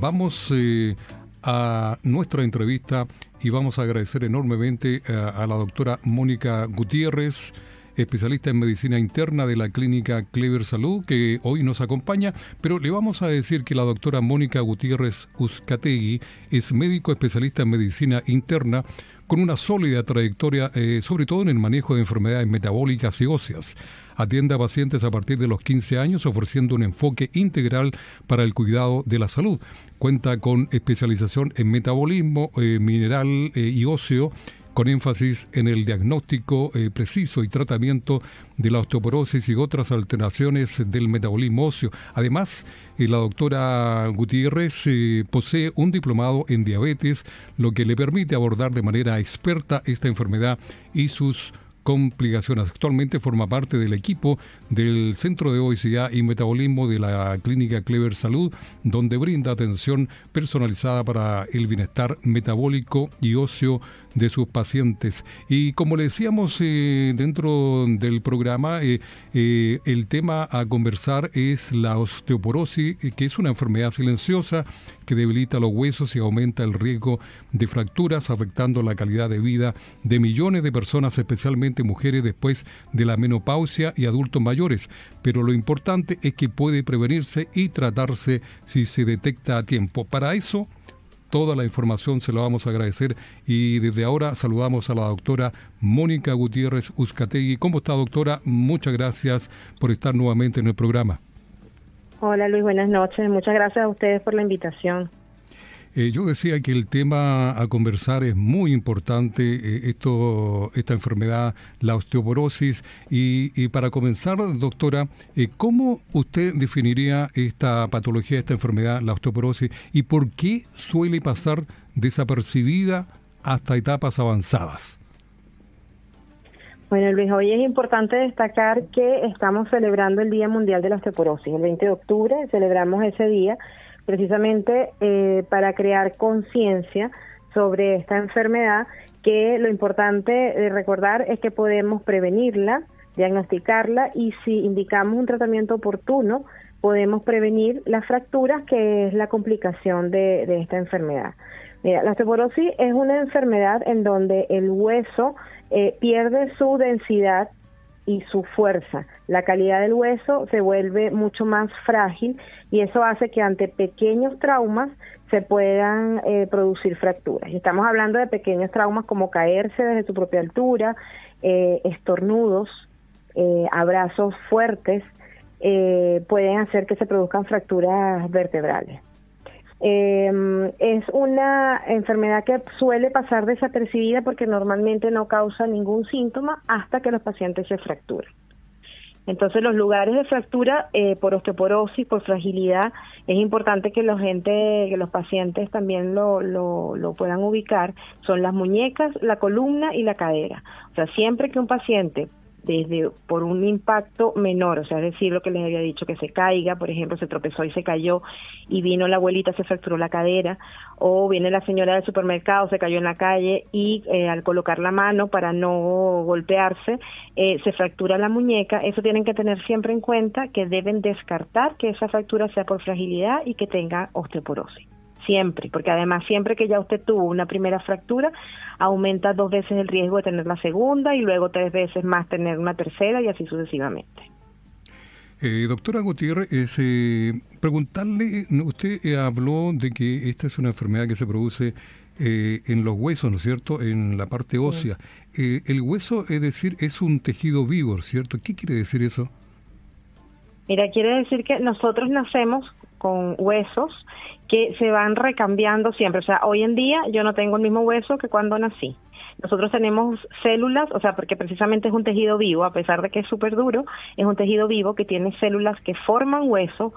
Vamos a nuestra entrevista y vamos a agradecer enormemente a la doctora Mónica Gutiérrez, especialista en medicina interna de la clínica Clever Salud, que hoy nos acompaña, pero le vamos a decir que la doctora Mónica Gutiérrez Uzcategui es médico especialista en medicina interna con una sólida trayectoria, sobre todo en el manejo de enfermedades metabólicas y óseas. Atiende a pacientes a partir de los 15 años ofreciendo un enfoque integral para el cuidado de la salud. Cuenta con especialización en metabolismo mineral y óseo, con énfasis en el diagnóstico preciso y tratamiento de la osteoporosis y otras alteraciones del metabolismo óseo. Además, la doctora Gutiérrez posee un diplomado en diabetes, lo que le permite abordar de manera experta esta enfermedad y sus complicaciones. Actualmente forma parte del equipo del Centro de Obesidad y Metabolismo de la Clínica Clever Salud, donde brinda atención personalizada para el bienestar metabólico y óseo de sus pacientes. Y como le decíamos dentro del programa, el tema a conversar es la osteoporosis, que es una enfermedad silenciosa que debilita los huesos y aumenta el riesgo de fracturas, afectando la calidad de vida de millones de personas, especialmente mujeres después de la menopausia y adultos mayores. Pero lo importante es que puede prevenirse y tratarse si se detecta a tiempo. Para eso, toda la información se la vamos a agradecer y desde ahora saludamos a la doctora Mónica Gutiérrez Uzcategui. ¿Cómo está, doctora? Muchas gracias por estar nuevamente en el programa. Hola Luis, buenas noches. Muchas gracias a ustedes por la invitación. Yo decía que el tema a conversar es muy importante, esta enfermedad, la osteoporosis, y para comenzar, doctora, ¿cómo usted definiría esta patología, esta enfermedad, la osteoporosis, y por qué suele pasar desapercibida hasta etapas avanzadas? Bueno, Luis, hoy es importante destacar que estamos celebrando el Día Mundial de la Osteoporosis. El 20 de octubre celebramos ese día precisamente para crear conciencia sobre esta enfermedad, que lo importante de recordar es que podemos prevenirla, diagnosticarla, y si indicamos un tratamiento oportuno, podemos prevenir las fracturas, que es la complicación de esta enfermedad. Mira, la osteoporosis es una enfermedad en donde el hueso pierde su densidad y su fuerza. La calidad del hueso se vuelve mucho más frágil y eso hace que ante pequeños traumas se puedan producir fracturas. Y estamos hablando de pequeños traumas como caerse desde su propia altura, estornudos, abrazos fuertes, pueden hacer que se produzcan fracturas vertebrales. Es una enfermedad que suele pasar desapercibida porque normalmente no causa ningún síntoma hasta que los pacientes se fracturan. Entonces, los lugares de fractura por osteoporosis, por fragilidad, es importante que los pacientes también lo puedan ubicar. Son las muñecas, la columna y la cadera. O sea, siempre que un paciente por un impacto menor, o sea, es decir, lo que les había dicho, que se caiga, por ejemplo, se tropezó y se cayó, y vino la abuelita, se fracturó la cadera, o viene la señora del supermercado, se cayó en la calle y al colocar la mano para no golpearse, se fractura la muñeca. Eso tienen que tener siempre en cuenta, que deben descartar que esa fractura sea por fragilidad y que tenga osteoporosis. Siempre, porque además siempre que ya usted tuvo una primera fractura, aumenta 2 veces el riesgo de tener la segunda y luego 3 veces más tener una tercera y así sucesivamente. Doctora Gutiérrez, preguntarle, usted habló de que esta es una enfermedad que se produce en los huesos, ¿no es cierto?, en la parte ósea. Sí. El hueso, es decir, es un tejido vivo, ¿cierto? ¿Qué quiere decir eso? Mira, quiere decir que nosotros nacemos con huesos que se van recambiando siempre. O sea, hoy en día yo no tengo el mismo hueso que cuando nací. Nosotros tenemos células, o sea, porque precisamente es un tejido vivo, a pesar de que es súper duro, es un tejido vivo que tiene células que forman hueso,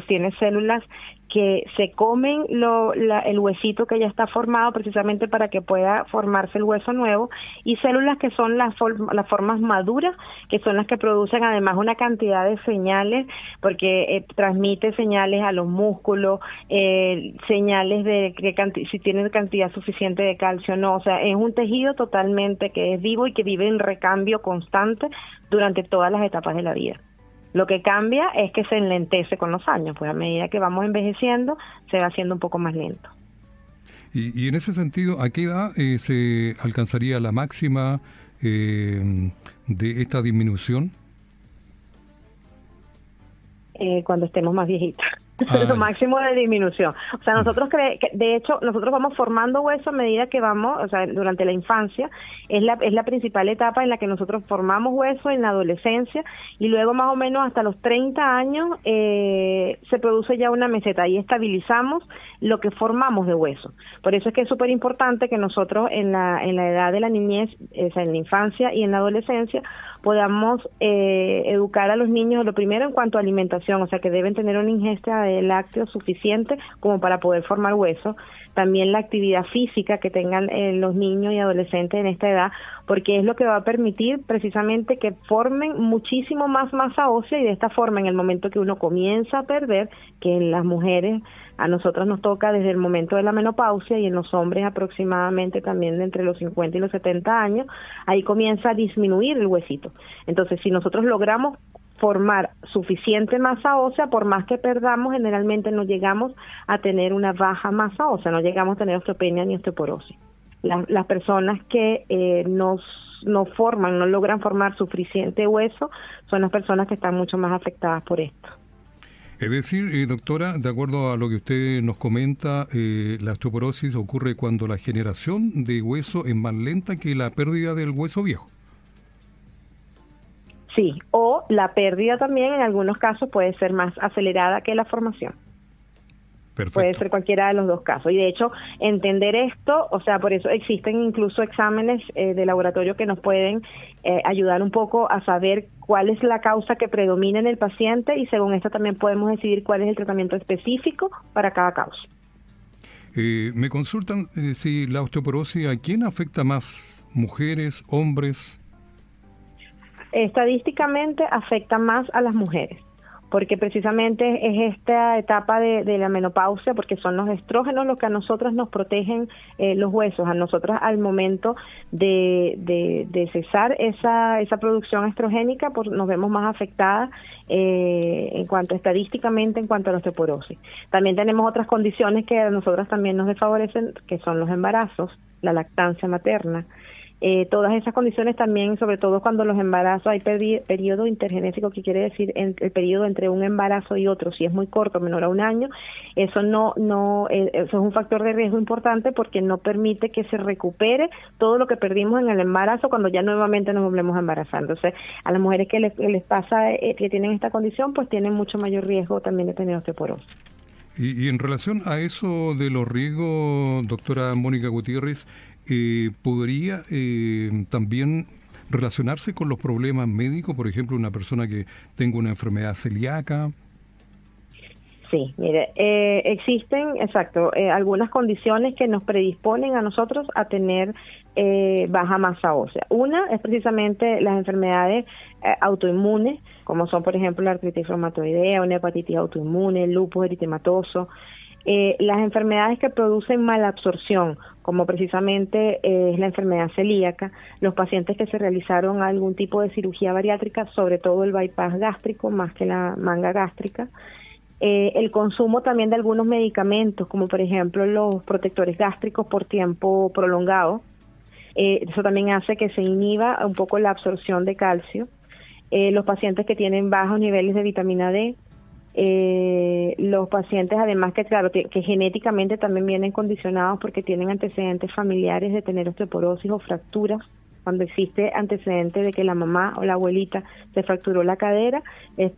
tiene células que se comen el huesito que ya está formado precisamente para que pueda formarse el hueso nuevo, y células que son las formas maduras, que son las que producen además una cantidad de señales, porque transmite señales a los músculos, señales de que si tiene cantidad suficiente de calcio o no. O sea, es un tejido totalmente que es vivo y que vive en recambio constante durante todas las etapas de la vida. Lo que cambia es que se enlentece con los años, pues a medida que vamos envejeciendo se va haciendo un poco más lento. Y en ese sentido, ¿a qué edad se alcanzaría la máxima de esta disminución? Cuando estemos más viejitas. Lo máximo de disminución. O sea, nosotros de hecho, nosotros vamos formando hueso a medida que vamos, o sea, durante la infancia, es la principal etapa en la que nosotros formamos hueso en la adolescencia, y luego más o menos hasta los 30 años se produce ya una meseta y estabilizamos lo que formamos de hueso. Por eso es que es súper importante que nosotros en la edad de la niñez, o sea, en la infancia y en la adolescencia, podamos educar a los niños, lo primero en cuanto a alimentación, o sea que deben tener una ingesta de lácteos suficiente como para poder formar hueso. También la actividad física que tengan los niños y adolescentes en esta edad, porque es lo que va a permitir precisamente que formen muchísimo más masa ósea, y de esta forma, en el momento que uno comienza a perder, que en las mujeres a nosotras nos toca desde el momento de la menopausia, y en los hombres aproximadamente también de entre los 50 y los 70 años, ahí comienza a disminuir el huesito. Entonces, si nosotros logramos formar suficiente masa ósea, por más que perdamos, generalmente no llegamos a tener una baja masa ósea, no llegamos a tener osteopenia ni osteoporosis. Las personas que no logran formar suficiente hueso, son las personas que están mucho más afectadas por esto. Es decir, doctora, de acuerdo a lo que usted nos comenta, la osteoporosis ocurre cuando la generación de hueso es más lenta que la pérdida del hueso viejo. Sí, o la pérdida también en algunos casos puede ser más acelerada que la formación. Perfecto. Puede ser cualquiera de los dos casos. Y de hecho, entender esto, o sea, por eso existen incluso exámenes de laboratorio que nos pueden ayudar un poco a saber cuál es la causa que predomina en el paciente, y según esto también podemos decidir cuál es el tratamiento específico para cada causa. Me consultan si la osteoporosis, ¿a quién afecta más? ¿Mujeres, hombres? Estadísticamente afecta más a las mujeres, porque precisamente es esta etapa de la menopausia, porque son los estrógenos los que a nosotros nos protegen los huesos. A nosotros, al momento de cesar esa producción estrogénica, pues nos vemos más afectadas en cuanto estadísticamente en cuanto a la osteoporosis. También tenemos otras condiciones que a nosotras también nos desfavorecen, que son los embarazos, la lactancia materna. Todas esas condiciones también, sobre todo cuando los embarazos hay periodo intergenésico, que quiere decir el periodo entre un embarazo y otro, si es muy corto, menor a un año, eso eso es un factor de riesgo importante, porque no permite que se recupere todo lo que perdimos en el embarazo cuando ya nuevamente nos volvemos a embarazar. Entonces, a las mujeres que les pasa, que tienen esta condición, pues tienen mucho mayor riesgo también de tener osteoporosis. Y en relación a eso de los riesgos, doctora Mónica Gutiérrez, ¿podría también relacionarse con los problemas médicos? Por ejemplo, una persona que tenga una enfermedad celíaca. Sí, mire, existen, algunas condiciones que nos predisponen a nosotros a tener baja masa ósea. Una es precisamente las enfermedades autoinmunes, como son, por ejemplo, la artritis reumatoidea, una hepatitis autoinmune, el lupus eritematoso. Las enfermedades que producen malabsorción, como precisamente es la enfermedad celíaca, los pacientes que se realizaron algún tipo de cirugía bariátrica, sobre todo el bypass gástrico más que la manga gástrica, el consumo también de algunos medicamentos, como por ejemplo los protectores gástricos por tiempo prolongado, eso también hace que se inhiba un poco la absorción de calcio, los pacientes que tienen bajos niveles de vitamina D, los pacientes además que genéticamente también vienen condicionados porque tienen antecedentes familiares de tener osteoporosis o fracturas. Cuando existe antecedente de que la mamá o la abuelita se fracturó la cadera,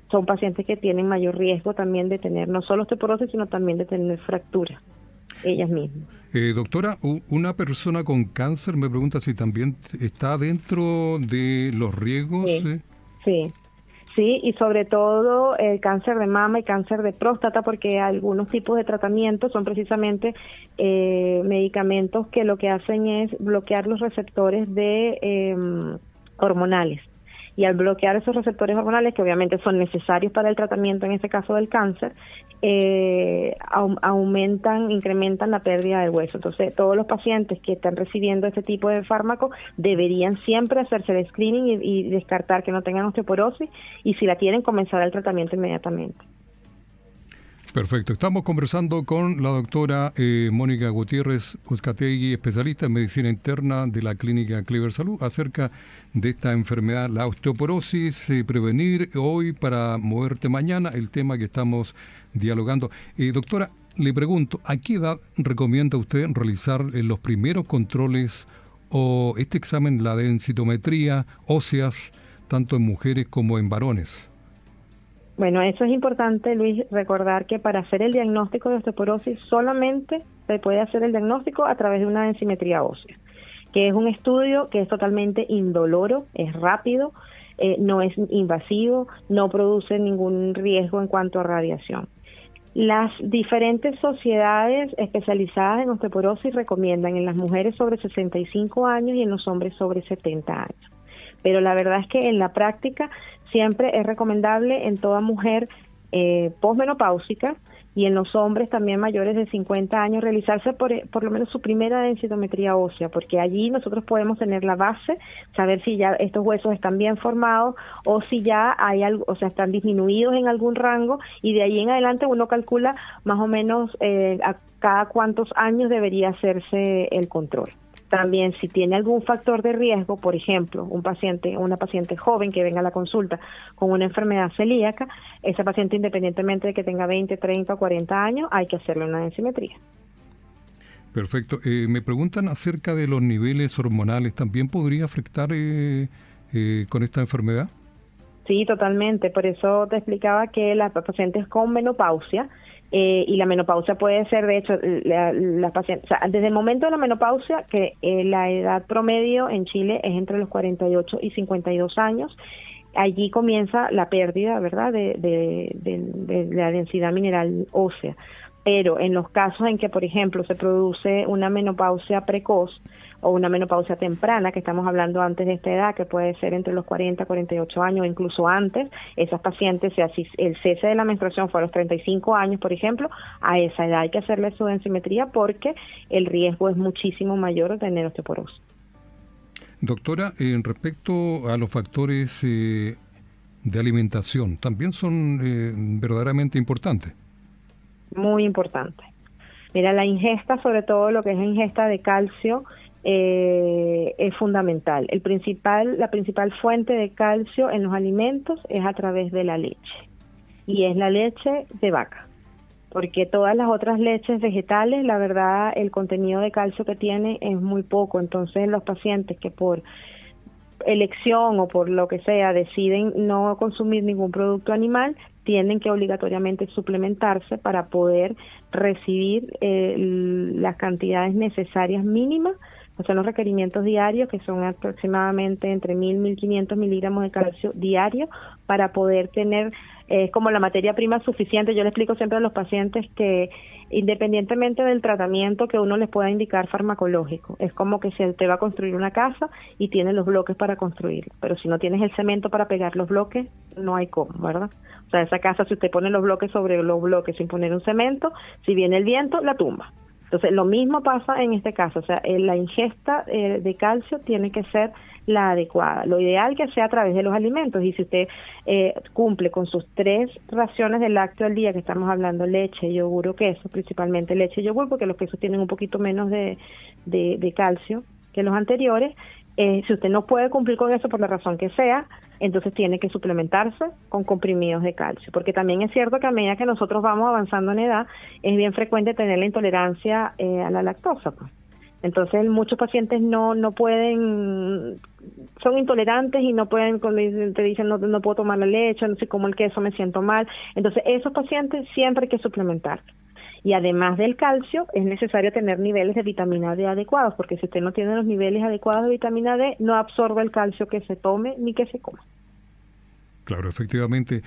son pacientes que tienen mayor riesgo también de tener no solo osteoporosis, sino también de tener fracturas ellas mismas. Doctora, una persona con cáncer me pregunta si también está dentro de los riesgos. Sí, y sobre todo el cáncer de mama y cáncer de próstata, porque algunos tipos de tratamientos son precisamente medicamentos que lo que hacen es bloquear los receptores de hormonales. Y al bloquear esos receptores hormonales, que obviamente son necesarios para el tratamiento, en este caso del cáncer, incrementan la pérdida del hueso. Entonces, todos los pacientes que están recibiendo este tipo de fármaco deberían siempre hacerse el screening y descartar que no tengan osteoporosis, y si la tienen, comenzar el tratamiento inmediatamente. Perfecto. Estamos conversando con la doctora Mónica Gutiérrez Uzcategui, especialista en medicina interna de la clínica Clever Salud, acerca de esta enfermedad, la osteoporosis, prevenir hoy para moverte mañana, el tema que estamos dialogando. Doctora, le pregunto, ¿a qué edad recomienda usted realizar los primeros controles o este examen, la densitometría óseas, tanto en mujeres como en varones? Bueno, eso es importante, Luis, recordar que para hacer el diagnóstico de osteoporosis solamente se puede hacer el diagnóstico a través de una densimetría ósea, que es un estudio que es totalmente indoloro, es rápido, no es invasivo, no produce ningún riesgo en cuanto a radiación. Las diferentes sociedades especializadas en osteoporosis recomiendan en las mujeres sobre 65 años y en los hombres sobre 70 años. Pero la verdad es que en la práctica siempre es recomendable en toda mujer posmenopáusica y en los hombres también mayores de 50 años realizarse por lo menos su primera densitometría ósea, porque allí nosotros podemos tener la base, saber si ya estos huesos están bien formados o si ya hay algo, o sea, están disminuidos en algún rango, y de ahí en adelante uno calcula más o menos a cada cuántos años debería hacerse el control. También, si tiene algún factor de riesgo, por ejemplo, una paciente joven que venga a la consulta con una enfermedad celíaca, esa paciente, independientemente de que tenga 20, 30 o 40 años, hay que hacerle una densimetría. Perfecto. Me preguntan acerca de los niveles hormonales. ¿También podría afectar con esta enfermedad? Sí, totalmente. Por eso te explicaba que las pacientes con menopausia, y la menopausia puede ser, de hecho, las pacientes, o sea, desde el momento de la menopausia, que la edad promedio en Chile es entre los 48 y 52 años, allí comienza la pérdida, ¿verdad?, de la densidad mineral ósea. Pero en los casos en que, por ejemplo, se produce una menopausia precoz o una menopausia temprana, que estamos hablando antes de esta edad, que puede ser entre los 40 y 48 años, o incluso antes, esas pacientes, si el cese de la menstruación fue a los 35 años, por ejemplo, a esa edad hay que hacerle su densimetría porque el riesgo es muchísimo mayor de tener osteoporosis. Doctora, respecto a los factores de alimentación, ¿también son verdaderamente importantes? Muy importante. Mira, la ingesta, sobre todo lo que es la ingesta de calcio, es fundamental. La principal fuente de calcio en los alimentos es a través de la leche, y es la leche de vaca, porque todas las otras leches vegetales, la verdad, el contenido de calcio que tiene es muy poco. Entonces, los pacientes que por elección o por lo que sea deciden no consumir ningún producto animal, tienen que obligatoriamente suplementarse para poder recibir las cantidades necesarias mínimas, o sea, los requerimientos diarios, que son aproximadamente entre 1.000 y 1.500 miligramos de calcio diario, para poder tener como la materia prima suficiente. Yo le explico siempre a los pacientes que independientemente del tratamiento que uno les pueda indicar farmacológico, es como que si usted va a construir una casa y tiene los bloques para construirla, pero si no tienes el cemento para pegar los bloques, no hay cómo, ¿verdad? O sea, esa casa, si usted pone los bloques sobre los bloques sin poner un cemento, si viene el viento, la tumba. Entonces, lo mismo pasa en este caso, o sea, la ingesta de calcio tiene que ser la adecuada. Lo ideal que sea a través de los alimentos, y si usted cumple con sus 3 raciones de lácteo al día, que estamos hablando leche, yogur o queso, principalmente leche y yogur, porque los quesos tienen un poquito menos de calcio que los anteriores. Si usted no puede cumplir con eso por la razón que sea, entonces tiene que suplementarse con comprimidos de calcio, porque también es cierto que a medida que nosotros vamos avanzando en edad, es bien frecuente tener la intolerancia a la lactosa, pues. Entonces muchos pacientes no pueden, son intolerantes y no pueden, te dicen no puedo tomar la leche, no sé, como el queso, me siento mal. Entonces esos pacientes siempre hay que suplementar. Y además del calcio, es necesario tener niveles de vitamina D adecuados, porque si usted no tiene los niveles adecuados de vitamina D, no absorbe el calcio que se tome ni que se coma. Claro, efectivamente.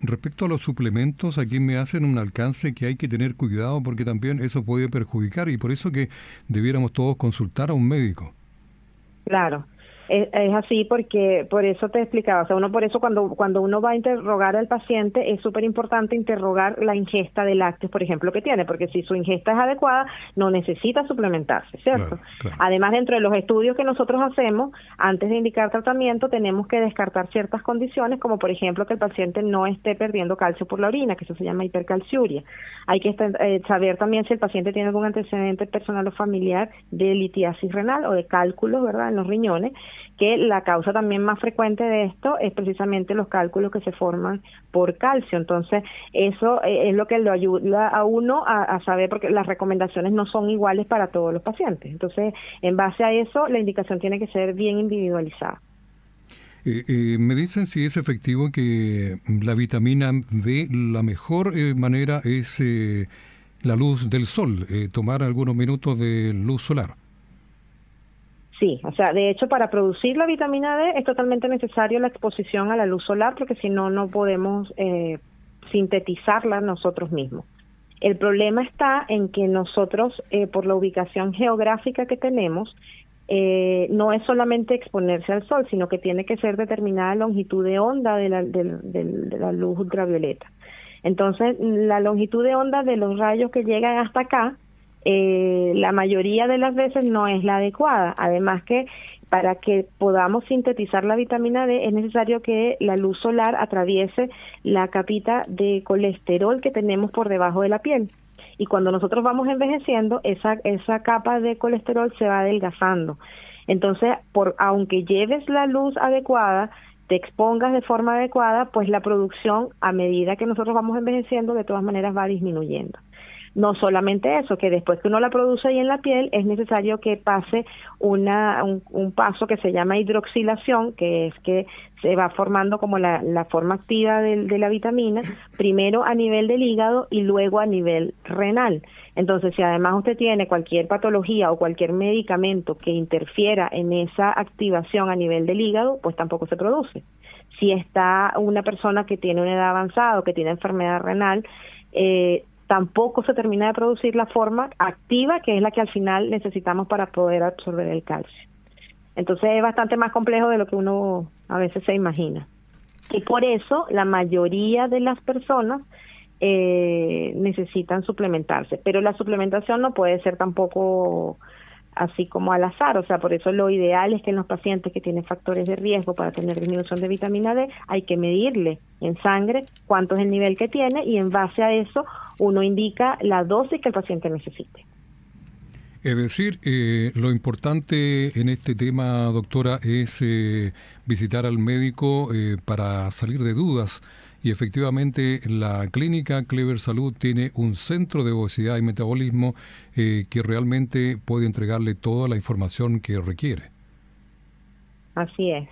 Respecto a los suplementos, aquí me hacen un alcance que hay que tener cuidado, porque también eso puede perjudicar, y por eso que debiéramos todos consultar a un médico. Claro. Es así porque por eso te explicaba, o sea, uno por eso cuando uno va a interrogar al paciente es súper importante interrogar la ingesta de lácteos, por ejemplo, que tiene, porque si su ingesta es adecuada, no necesita suplementarse, ¿cierto? Claro, claro. Además, dentro de los estudios que nosotros hacemos, antes de indicar tratamiento, tenemos que descartar ciertas condiciones, como por ejemplo que el paciente no esté perdiendo calcio por la orina, que eso se llama hipercalciuria. Hay que saber también si el paciente tiene algún antecedente personal o familiar de litiasis renal o de cálculos, ¿verdad?, en los riñones, que la causa también más frecuente de esto es precisamente los cálculos que se forman por calcio. Entonces, eso es lo que lo ayuda a uno a saber, porque las recomendaciones no son iguales para todos los pacientes. Entonces, en base a eso, la indicación tiene que ser bien individualizada. Me dicen si es efectivo que la vitamina D, la mejor manera es la luz del sol, tomar algunos minutos de luz solar. Sí, o sea, de hecho, para producir la vitamina D es totalmente necesario la exposición a la luz solar, porque si no, no podemos sintetizarla nosotros mismos. El problema está en que nosotros, por la ubicación geográfica que tenemos, no es solamente exponerse al sol, sino que tiene que ser determinada la longitud de onda de la luz ultravioleta. Entonces, la longitud de onda de los rayos que llegan hasta acá, la mayoría de las veces no es la adecuada. Además que para que podamos sintetizar la vitamina D es necesario que la luz solar atraviese la capita de colesterol que tenemos por debajo de la piel. Y cuando nosotros vamos envejeciendo, esa capa de colesterol se va adelgazando. Entonces, aunque lleves la luz adecuada, te expongas de forma adecuada, pues la producción, a medida que nosotros vamos envejeciendo, de todas maneras va disminuyendo. No solamente eso, que después que uno la produce ahí en la piel, es necesario que pase un paso que se llama hidroxilación, que es que se va formando como la forma activa de la vitamina, primero a nivel del hígado y luego a nivel renal. Entonces, si además usted tiene cualquier patología o cualquier medicamento que interfiera en esa activación a nivel del hígado, pues tampoco se produce. Si está una persona que tiene una edad avanzada o que tiene enfermedad renal, tampoco se termina de producir la forma activa, que es la que al final necesitamos para poder absorber el calcio. Entonces es bastante más complejo de lo que uno a veces se imagina. Y por eso la mayoría de las personas necesitan suplementarse. Pero la suplementación no puede ser tampoco así como al azar, o sea, por eso lo ideal es que en los pacientes que tienen factores de riesgo para tener disminución de vitamina D, hay que medirle en sangre cuánto es el nivel que tiene y en base a eso uno indica la dosis que el paciente necesite. Es decir, lo importante en este tema, doctora, es visitar al médico para salir de dudas. Y efectivamente la clínica Clever Salud tiene un centro de obesidad y metabolismo que realmente puede entregarle toda la información que requiere. Así es.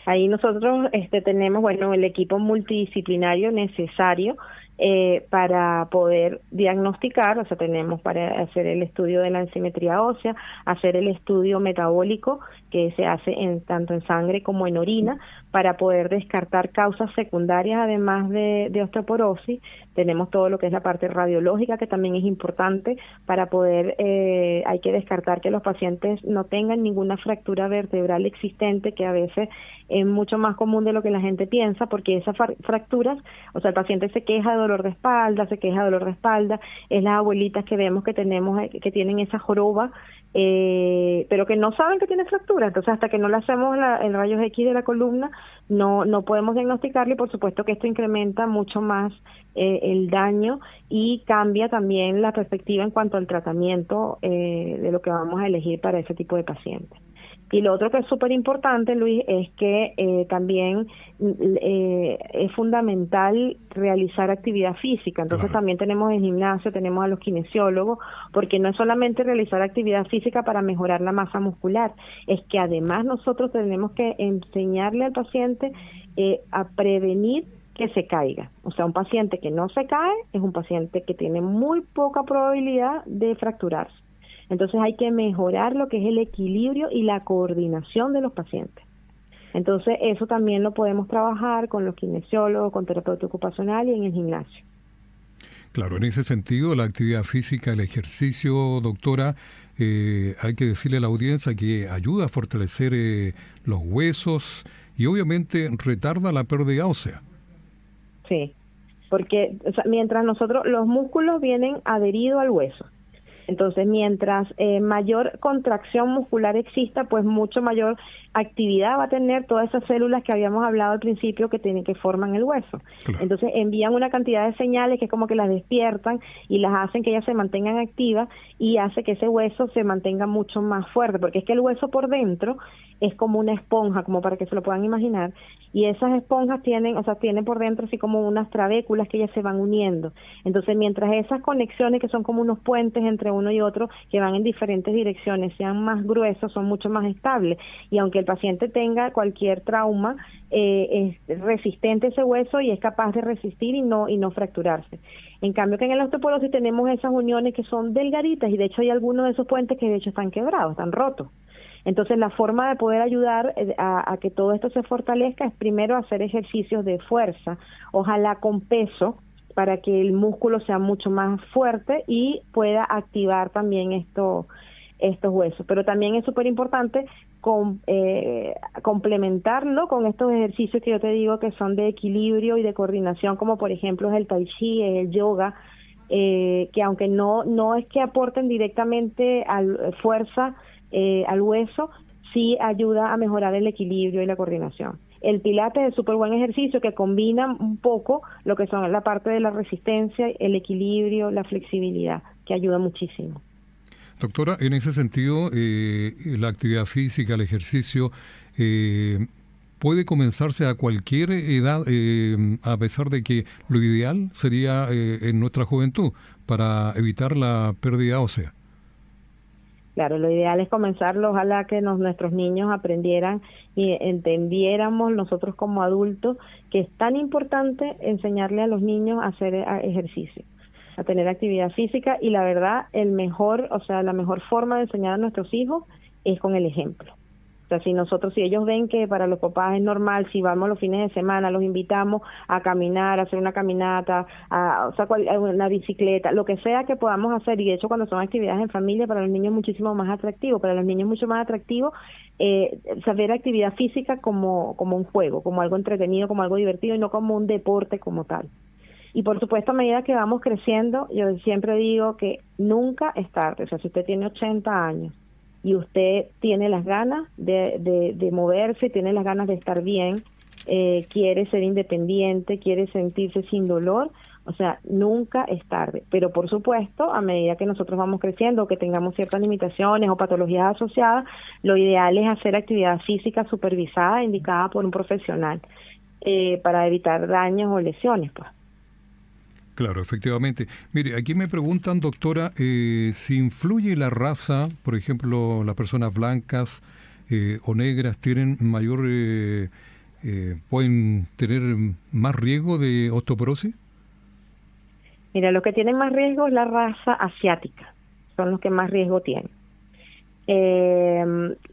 Ahí nosotros tenemos, bueno, el equipo multidisciplinario necesario para poder diagnosticar, o sea, tenemos para hacer el estudio de la densimetría ósea, hacer el estudio metabólico que se hace tanto en sangre como en orina, para poder descartar causas secundarias además de osteoporosis. Tenemos todo lo que es la parte radiológica, que también es importante para poder, hay que descartar que los pacientes no tengan ninguna fractura vertebral existente, que a veces es mucho más común de lo que la gente piensa, porque esas fracturas, o sea, el paciente se queja de dolor de espalda, es las abuelitas que vemos que tienen esa joroba, pero que no saben que tiene fractura. Entonces, hasta que no le hacemos el rayos X de la columna, no podemos diagnosticarle, y por supuesto que esto incrementa mucho más el daño y cambia también la perspectiva en cuanto al tratamiento de lo que vamos a elegir para ese tipo de pacientes. Y lo otro que es súper importante, Luis, es que también es fundamental realizar actividad física. Entonces también tenemos el gimnasio, tenemos a los kinesiólogos, porque no es solamente realizar actividad física para mejorar la masa muscular, es que además nosotros tenemos que enseñarle al paciente a prevenir que se caiga. O sea, un paciente que no se cae es un paciente que tiene muy poca probabilidad de fracturarse. Entonces hay que mejorar lo que es el equilibrio y la coordinación de los pacientes. Entonces eso también lo podemos trabajar con los kinesiólogos, con terapeuta ocupacional y en el gimnasio. Claro, en ese sentido, la actividad física, el ejercicio, doctora, hay que decirle a la audiencia que ayuda a fortalecer los huesos y obviamente retarda la pérdida ósea. Sí, porque mientras los músculos vienen adheridos al hueso. Entonces, mientras mayor contracción muscular exista, pues mucho mayor actividad va a tener todas esas células que habíamos hablado al principio que forman el hueso. Claro. Entonces, envían una cantidad de señales que es como que las despiertan y las hacen que ellas se mantengan activas y hace que ese hueso se mantenga mucho más fuerte, porque es que el hueso por dentro es como una esponja, como para que se lo puedan imaginar, y esas esponjas tienen por dentro así como unas trabéculas que ellas se van uniendo. Entonces, mientras esas conexiones que son como unos puentes entre uno y otro, que van en diferentes direcciones, sean más gruesos, son mucho más estables, y aunque el paciente tenga cualquier trauma, es resistente ese hueso y es capaz de resistir y no fracturarse. En cambio que en el osteoporosis tenemos esas uniones que son delgaditas, y de hecho hay algunos de esos puentes que de hecho están quebrados, están rotos. Entonces, la forma de poder ayudar a que todo esto se fortalezca es primero hacer ejercicios de fuerza, ojalá con peso, para que el músculo sea mucho más fuerte y pueda activar también estos huesos. Pero también es súper importante complementarlo con estos ejercicios que yo te digo que son de equilibrio y de coordinación, como por ejemplo es el tai chi, es el yoga, que aunque no es que aporten directamente fuerza al hueso, sí ayuda a mejorar el equilibrio y la coordinación. El pilates es súper buen ejercicio que combina un poco lo que son la parte de la resistencia, el equilibrio, la flexibilidad, que ayuda muchísimo. Doctora, en ese sentido, la actividad física, el ejercicio, puede comenzarse a cualquier edad, a pesar de que lo ideal sería en nuestra juventud, para evitar la pérdida ósea. Claro, lo ideal es comenzarlo, ojalá que nuestros niños aprendieran y entendiéramos nosotros como adultos que es tan importante enseñarle a los niños a hacer ejercicio, a tener actividad física, y la verdad, la mejor forma de enseñar a nuestros hijos es con el ejemplo. O sea, si ellos ven que para los papás es normal, si vamos los fines de semana, los invitamos a caminar, a hacer una caminata, una bicicleta, lo que sea que podamos hacer, y de hecho cuando son actividades en familia, para los niños es muchísimo más atractivo, para los niños es mucho más atractivo saber actividad física como un juego, como algo entretenido, como algo divertido y no como un deporte como tal. Y por supuesto, a medida que vamos creciendo, yo siempre digo que nunca es tarde. O sea, si usted tiene 80 años y usted tiene las ganas de moverse, tiene las ganas de estar bien, quiere ser independiente, quiere sentirse sin dolor, o sea, nunca es tarde. Pero por supuesto, a medida que nosotros vamos creciendo, que tengamos ciertas limitaciones o patologías asociadas, lo ideal es hacer actividad física supervisada, indicada por un profesional, para evitar daños o lesiones, pues. Claro, efectivamente. Mire, aquí me preguntan, doctora, si influye la raza, por ejemplo, las personas blancas o negras tienen pueden tener más riesgo de osteoporosis. Mira, los que tienen más riesgo es la raza asiática, son los que más riesgo tienen.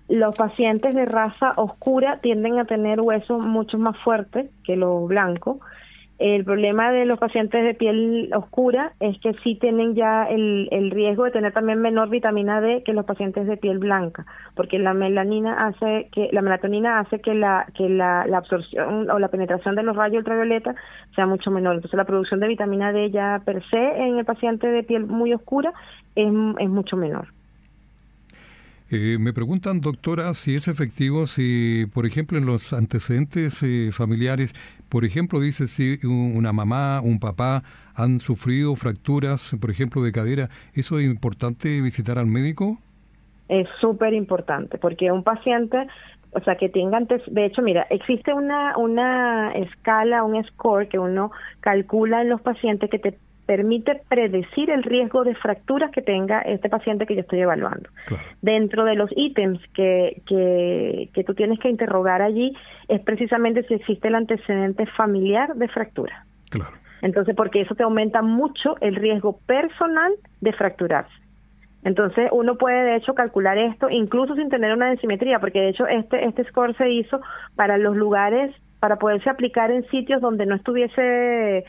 Los pacientes de raza oscura tienden a tener huesos mucho más fuertes que los blancos. El problema de los pacientes de piel oscura es que sí tienen ya el riesgo de tener también menor vitamina D que los pacientes de piel blanca, porque la melatonina hace que la absorción o la penetración de los rayos ultravioleta sea mucho menor. Entonces la producción de vitamina D ya per se en el paciente de piel muy oscura es mucho menor. Me preguntan, doctora, si es efectivo, si, por ejemplo, en los antecedentes familiares, por ejemplo, dice si una mamá, un papá han sufrido fracturas, por ejemplo, de cadera, ¿eso es importante visitar al médico? Es súper importante, porque un paciente, o sea, que tenga de hecho, mira, existe una escala, un score que uno calcula en los pacientes que te permite predecir el riesgo de fracturas que tenga este paciente que yo estoy evaluando. Claro. Dentro de los ítems que tú tienes que interrogar allí es precisamente si existe el antecedente familiar de fractura. Claro. Entonces, porque eso te aumenta mucho el riesgo personal de fracturarse. Entonces, uno puede de hecho calcular esto incluso sin tener una densimetría, porque de hecho este score se hizo para los lugares, para poderse aplicar en sitios donde no estuviese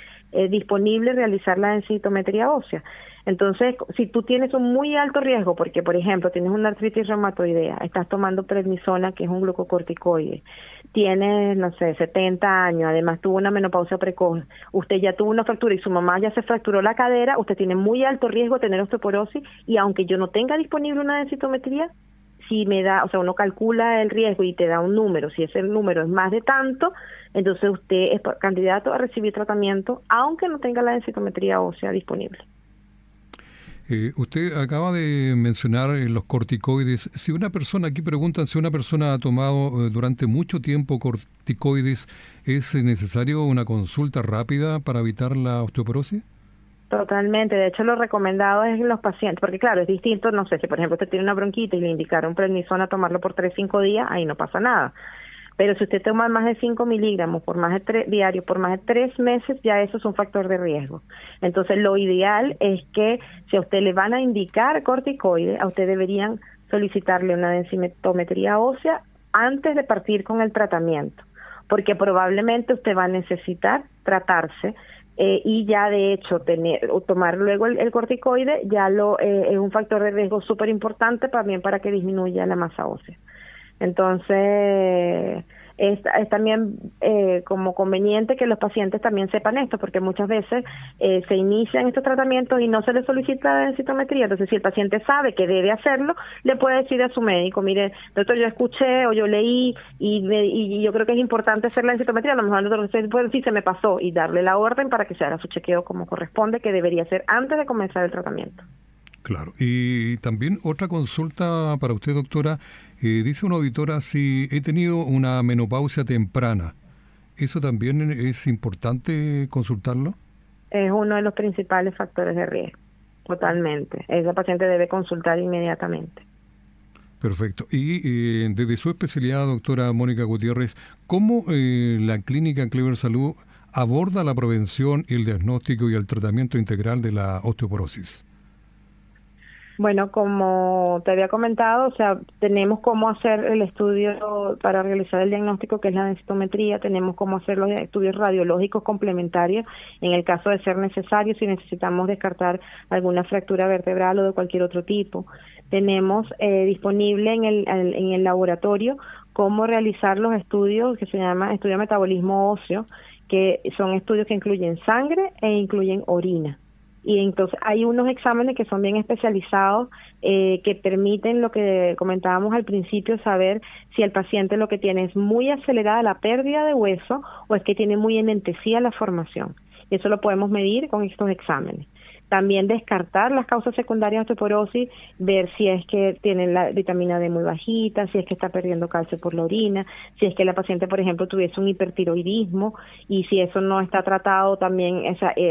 disponible realizar la densitometría ósea. Entonces, si tú tienes un muy alto riesgo, porque por ejemplo tienes una artritis reumatoidea, estás tomando prednisona, que es un glucocorticoide, tienes, no sé, 70 años, además tuvo una menopausia precoz, usted ya tuvo una fractura y su mamá ya se fracturó la cadera, usted tiene muy alto riesgo de tener osteoporosis, y aunque yo no tenga disponible una densitometría, si me da, o sea, uno calcula el riesgo y te da un número, si ese número es más de tanto, entonces usted es candidato a recibir tratamiento, aunque no tenga la densitometría ósea disponible. Usted acaba de mencionar los corticoides. Si una persona, aquí preguntan si una persona ha tomado durante mucho tiempo corticoides, ¿es necesario una consulta rápida para evitar la osteoporosis? Totalmente, de hecho lo recomendado es en los pacientes, porque claro, es distinto, no sé, si por ejemplo usted tiene una bronquita y le indicaron prednisona tomarlo por 3-5 días, ahí no pasa nada. Pero si usted toma más de 5 miligramos por más de diario por más de 3 meses, ya eso es un factor de riesgo. Entonces, lo ideal es que si a usted le van a indicar corticoides, a usted deberían solicitarle una densitometría ósea antes de partir con el tratamiento, porque probablemente usted va a necesitar tratarse y ya de hecho tener o tomar luego el corticoide ya es un factor de riesgo súper importante también para que disminuya la masa ósea. Entonces, es también como conveniente que los pacientes también sepan esto, porque muchas veces se inician estos tratamientos y no se les solicita la densitometría. Entonces, si el paciente sabe que debe hacerlo, le puede decir a su médico, mire, doctor, yo escuché o yo leí y yo creo que es importante hacer la densitometría. A lo mejor el doctor puede decir, se me pasó, y darle la orden para que se haga su chequeo como corresponde, que debería ser antes de comenzar el tratamiento. Claro. Y también otra consulta para usted, doctora. Dice una auditora, si he tenido una menopausia temprana, ¿eso también es importante consultarlo? Es uno de los principales factores de riesgo, totalmente. Ese paciente debe consultar inmediatamente. Perfecto. Y desde su especialidad, doctora Mónica Gutiérrez, ¿cómo la clínica Clever Salud aborda la prevención, el diagnóstico y el tratamiento integral de la osteoporosis? Bueno, como te había comentado, o sea, tenemos cómo hacer el estudio para realizar el diagnóstico, que es la densitometría, tenemos cómo hacer los estudios radiológicos complementarios en el caso de ser necesario, si necesitamos descartar alguna fractura vertebral o de cualquier otro tipo. Tenemos disponible en el laboratorio cómo realizar los estudios que se llama estudio de metabolismo óseo, que son estudios que incluyen sangre e incluyen orina. Y entonces hay unos exámenes que son bien especializados que permiten, lo que comentábamos al principio, saber si el paciente lo que tiene es muy acelerada la pérdida de hueso o es que tiene muy enlentecida la formación. Y eso lo podemos medir con estos exámenes. También descartar las causas secundarias de osteoporosis, ver si es que tiene la vitamina D muy bajita, si es que está perdiendo calcio por la orina, si es que la paciente, por ejemplo, tuviese un hipertiroidismo, y si eso no está tratado también,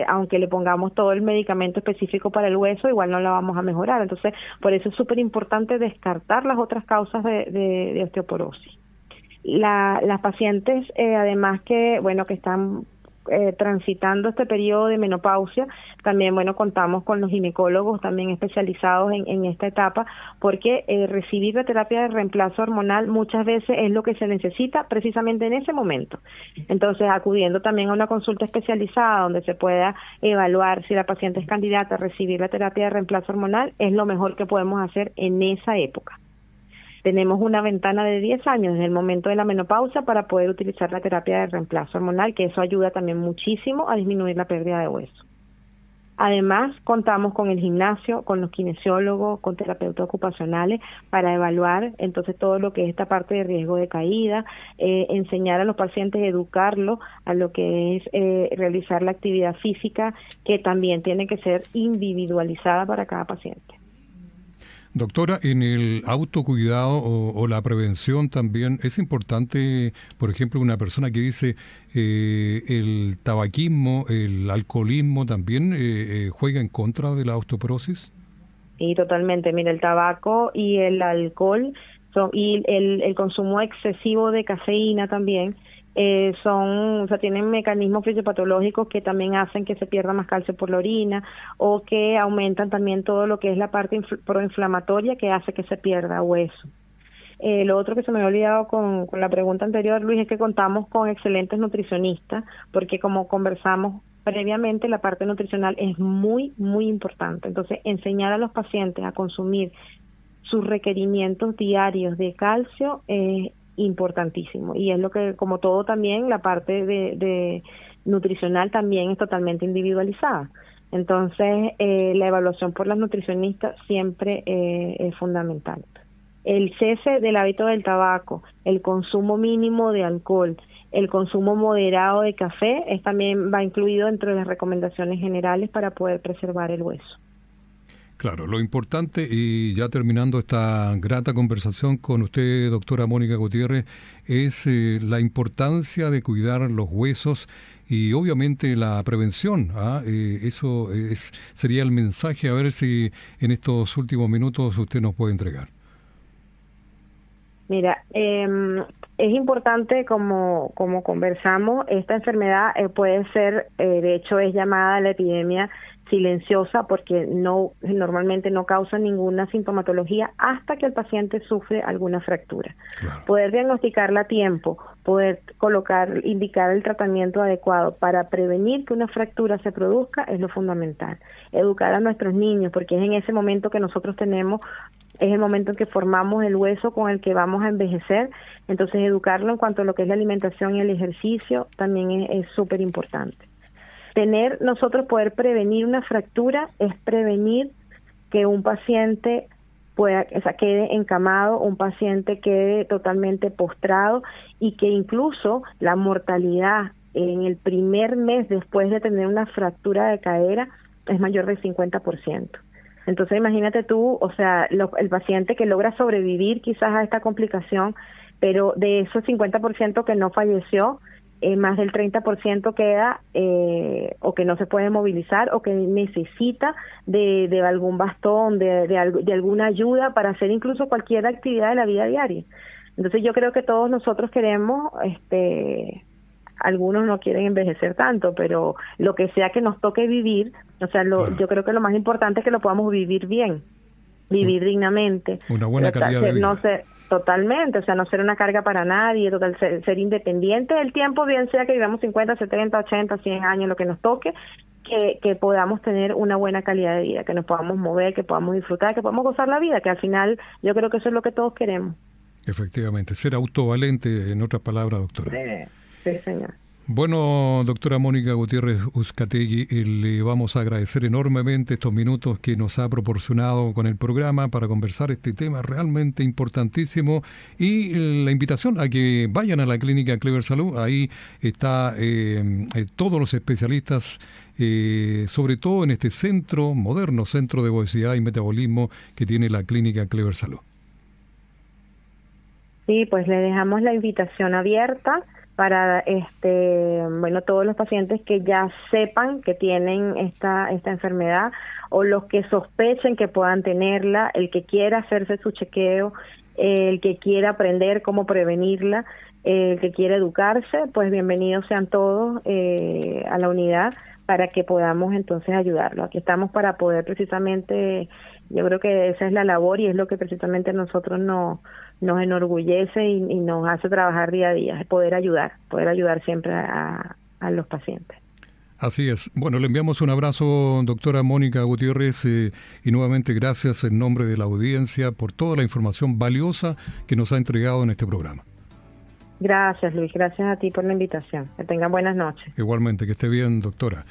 aunque le pongamos todo el medicamento específico para el hueso, igual no la vamos a mejorar. Entonces, por eso es súper importante descartar las otras causas de osteoporosis. Las pacientes, además que están transitando este periodo de menopausia, también contamos con los ginecólogos también especializados en esta etapa, porque recibir la terapia de reemplazo hormonal muchas veces es lo que se necesita precisamente en ese momento. Entonces, acudiendo también a una consulta especializada donde se pueda evaluar si la paciente es candidata a recibir la terapia de reemplazo hormonal, es lo mejor que podemos hacer en esa época. Tenemos una ventana de 10 años desde el momento de la menopausia para poder utilizar la terapia de reemplazo hormonal, que eso ayuda también muchísimo a disminuir la pérdida de hueso. Además, contamos con el gimnasio, con los kinesiólogos, con terapeutas ocupacionales para evaluar entonces todo lo que es esta parte de riesgo de caída, enseñar a los pacientes, educarlos a lo que es realizar la actividad física, que también tiene que ser individualizada para cada paciente. Doctora, en el autocuidado o la prevención también es importante, por ejemplo, una persona que dice el tabaquismo, el alcoholismo también juega en contra de la osteoporosis. Y totalmente, mira, el tabaco y el alcohol y el consumo excesivo de cafeína también tienen mecanismos fisiopatológicos que también hacen que se pierda más calcio por la orina, o que aumentan también todo lo que es la parte proinflamatoria que hace que se pierda hueso. Lo otro que se me había olvidado con la pregunta anterior, Luis, es que contamos con excelentes nutricionistas, porque como conversamos previamente la parte nutricional es muy, muy importante. Entonces, enseñar a los pacientes a consumir sus requerimientos diarios de calcio es importantísimo. Y es lo que, como todo también, la parte de nutricional también es totalmente individualizada. Entonces, la evaluación por las nutricionistas siempre es fundamental. El cese del hábito del tabaco, el consumo mínimo de alcohol, el consumo moderado de café, también va incluido entre las recomendaciones generales para poder preservar el hueso. Claro, lo importante, y ya terminando esta grata conversación con usted, doctora Mónica Gutiérrez, es la importancia de cuidar los huesos y obviamente la prevención. Eso sería el mensaje, a ver si en estos últimos minutos usted nos puede entregar. Mira, es importante, como conversamos, esta enfermedad puede ser, de hecho es llamada la epidemia silenciosa porque normalmente no causa ninguna sintomatología hasta que el paciente sufre alguna fractura. Claro. Poder diagnosticarla a tiempo, poder indicar el tratamiento adecuado para prevenir que una fractura se produzca es lo fundamental. Educar a nuestros niños, porque es en ese momento que nosotros es el momento en que formamos el hueso con el que vamos a envejecer. Entonces, educarlo en cuanto a lo que es la alimentación y el ejercicio también es súper importante. Nosotros prevenir una fractura es prevenir que un paciente quede encamado, un paciente quede totalmente postrado y que incluso la mortalidad en el primer mes después de tener una fractura de cadera es mayor del 50%. Entonces imagínate tú, el paciente que logra sobrevivir quizás a esta complicación, pero de esos 50% que no falleció, más del 30% queda o que no se puede movilizar o que necesita de algún bastón, de alguna ayuda para hacer incluso cualquier actividad de la vida diaria. Entonces yo creo que todos nosotros queremos, algunos no quieren envejecer tanto, pero lo que sea que nos toque vivir, claro. Yo creo que lo más importante es que lo podamos vivir bien, vivir dignamente. Una buena calidad de vida. Totalmente, no ser una carga para nadie, ser independiente del tiempo, bien sea que vivamos 50, 70, 80, 100 años, lo que nos toque, que podamos tener una buena calidad de vida, que nos podamos mover, que podamos disfrutar, que podamos gozar la vida, que al final yo creo que eso es lo que todos queremos. Efectivamente, ser autovalente, en otras palabras, doctora. Sí, señor. Bueno, doctora Mónica Gutiérrez Uzcategui, le vamos a agradecer enormemente estos minutos que nos ha proporcionado con el programa para conversar este tema realmente importantísimo y la invitación a que vayan a la clínica Clever Salud. Ahí está todos los especialistas, sobre todo en este moderno centro de obesidad y metabolismo que tiene la clínica Clever Salud. Sí, pues le dejamos la invitación abierta para todos los pacientes que ya sepan que tienen esta enfermedad o los que sospechen que puedan tenerla, el que quiera hacerse su chequeo, el que quiera aprender cómo prevenirla, el que quiera educarse, pues bienvenidos sean todos a la unidad para que podamos entonces ayudarlo. Aquí estamos para poder precisamente, yo creo que esa es la labor y es lo que precisamente nosotros nos enorgullece y nos hace trabajar día a día, es poder ayudar siempre a los pacientes. Así es. Bueno, le enviamos un abrazo, doctora Mónica Gutiérrez, y nuevamente gracias en nombre de la audiencia por toda la información valiosa que nos ha entregado en este programa. Gracias, Luis. Gracias a ti por la invitación. Que tengan buenas noches. Igualmente, que esté bien, doctora.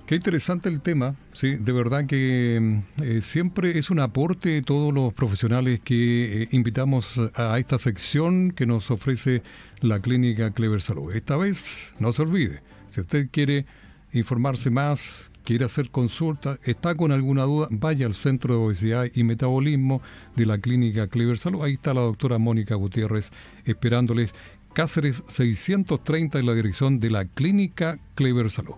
Qué interesante el tema, sí, de verdad que siempre es un aporte de todos los profesionales que invitamos a esta sección que nos ofrece la clínica Clever Salud. Esta vez, no se olvide, si usted quiere informarse más, quiere hacer consulta, está con alguna duda, vaya al Centro de Obesidad y Metabolismo de la clínica Clever Salud. Ahí está la doctora Mónica Gutiérrez esperándoles. Cáceres 630 en la dirección de la clínica Clever Salud.